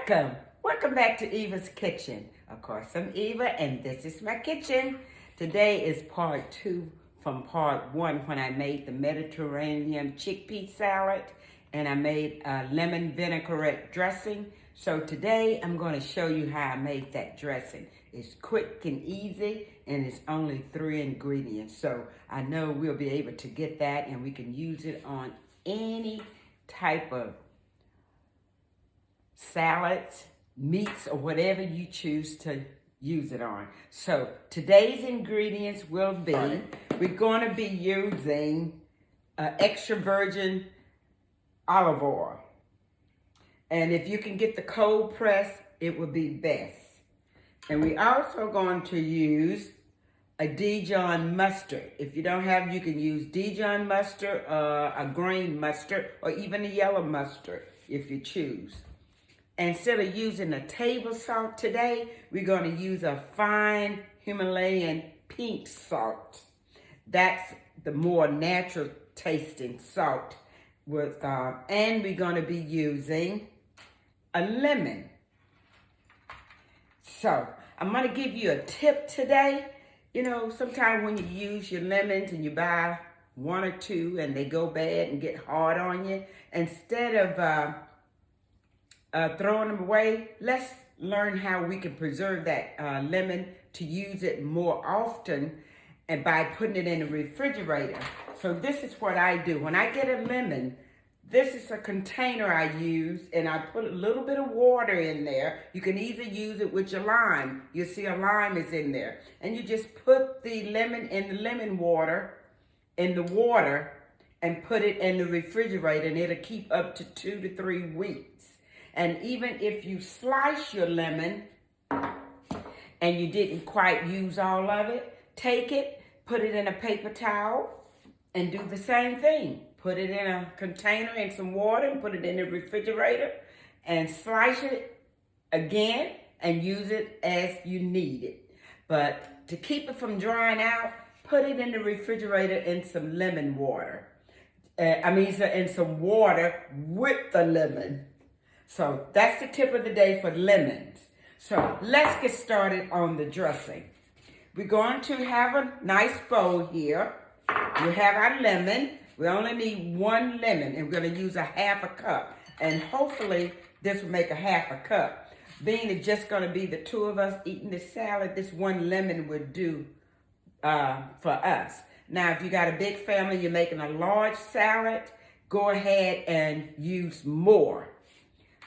Welcome back to Eva's Kitchen. Of course, I'm Eva, and this is my kitchen. Today is part 2 from part 1 when I made the Mediterranean chickpea salad and I made a lemon vinaigrette dressing. So today I'm going to show you how I made that dressing. It's quick and easy, and it's only 3 ingredients. So I know we'll be able to get that, and we can use it on any type of salads, meats, or whatever you choose to use it on. So today's ingredients will be, we're going to be using extra virgin olive oil. And if you can get the cold press, it would be best. And we're also going to use a Dijon mustard. If you don't have, you can use Dijon mustard, a green mustard, or even a yellow mustard if you choose. Instead of using a table salt today, we're going to use a fine Himalayan pink salt. That's the more natural tasting salt. And we're going to be using a lemon. So I'm going to give you a tip today. You know, sometimes when you use your lemons and you buy 1 or 2 and they go bad and get hard on you, instead of throwing them away, let's learn how we can preserve that lemon to use it more often, and by putting it in the refrigerator. So this is what I do. When I get a lemon, this is a container I use, and I put a little bit of water in there. You can either use it with your lime. You see a lime is in there. And you just put the lemon in the lemon water, and put it in the refrigerator, and it'll keep up to 2 to 3 weeks. And even if you slice your lemon and you didn't quite use all of it, take it, put it in a paper towel, and do the same thing. Put it in a container in some water and put it in the refrigerator and slice it again and use it as you need it. But to keep it from drying out, put it in the refrigerator in some lemon water. In some water with the lemon. So that's the tip of the day for lemons. So let's get started on the dressing. We're going to have a nice bowl here. We have our lemon. We only need 1 lemon, and we're going to use a 1/2 cup. And hopefully this will make a 1/2 cup. Being it's just going to be the 2 of us eating the salad, this 1 lemon would do for us. Now, if you got a big family, you're making a large salad, go ahead and use more.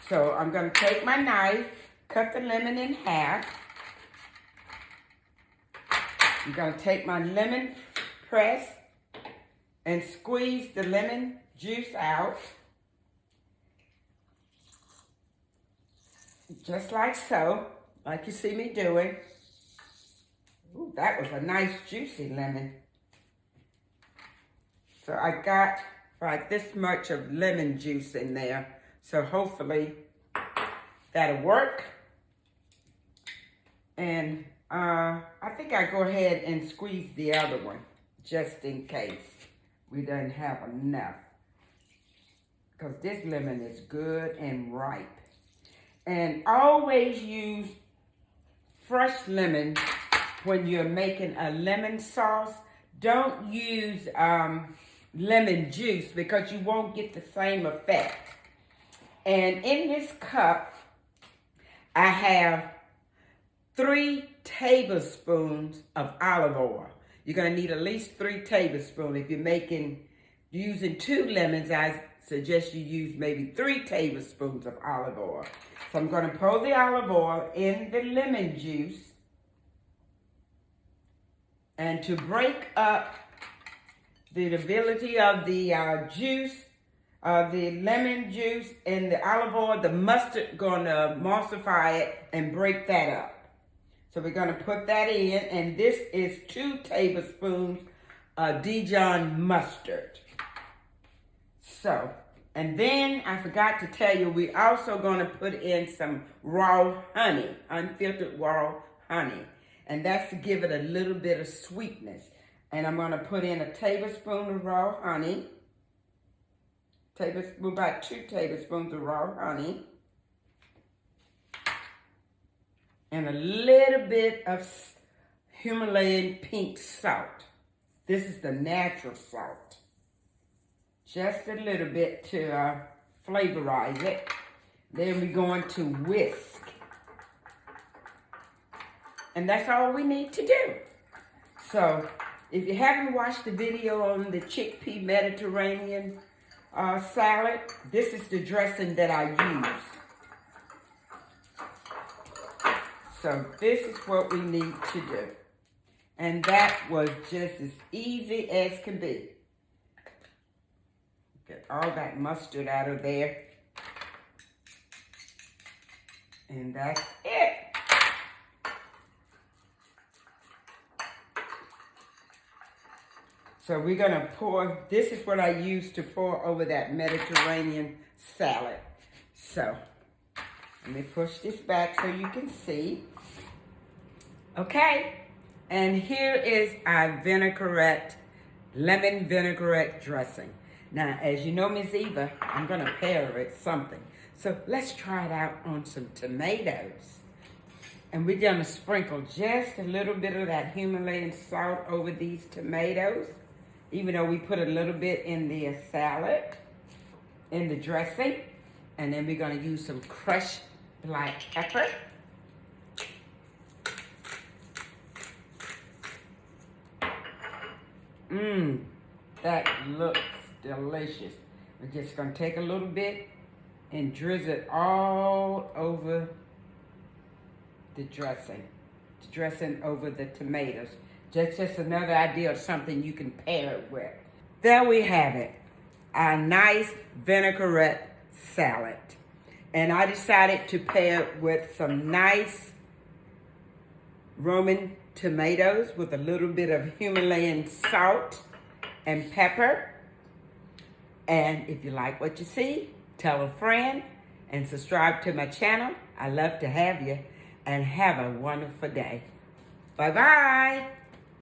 So I'm going to take my knife, cut the lemon in half. I'm going to take my lemon press and squeeze the lemon juice out. Just like so, like you see me doing. Ooh, that was a nice juicy lemon. So I got like this much of lemon juice in there. So hopefully that'll work. And I think I go ahead and squeeze the other one just in case we don't have enough. Because this lemon is good and ripe. And always use fresh lemon when you're making a lemon sauce. Don't use lemon juice because you won't get the same effect. And in this cup, I have 3 tablespoons of olive oil. You're going to need at least 3 tablespoons. If you're using 2 lemons, I suggest you use maybe 3 tablespoons of olive oil. So I'm going to pour the olive oil in the lemon juice. And to break up the ability of the the lemon juice and the olive oil, the mustard going to emulsify it and break that up. So we're going to put that in, and this is 2 tablespoons of Dijon mustard. So, and then I forgot to tell you, we're also going to put in some raw honey, unfiltered raw honey. And that's to give it a little bit of sweetness. And I'm going to put in a tablespoon of raw honey. About 2 tablespoons of raw honey. and a little bit of Himalayan pink salt. This is the natural salt. Just a little bit to flavorize it. Then we're going to whisk. And that's all we need to do. So, if you haven't watched the video on the chickpea Mediterranean salad, this is the dressing that I use. So this is what we need to do. And that was just as easy as can be. Get all that mustard out of there. And that's it. So we're going to pour, this is what I use to pour over that Mediterranean salad. So, let me push this back so you can see. Okay, and here is our vinaigrette, lemon vinaigrette dressing. Now, as you know, Ms. Eva, I'm going to pair it with something. So let's try it out on some tomatoes. And we're going to sprinkle just a little bit of that Himalayan salt over these tomatoes, even though we put a little bit in the salad, in the dressing. And then we're going to use some crushed black pepper. That looks delicious. We're just going to take a little bit and drizzle it all over the dressing over the tomatoes. Just another idea of something you can pair it with. There we have it, a nice vinaigrette salad. And I decided to pair it with some nice Roman tomatoes with a little bit of Himalayan salt and pepper. And if you like what you see, tell a friend and subscribe to my channel. I love to have you, and have a wonderful day. Bye-bye.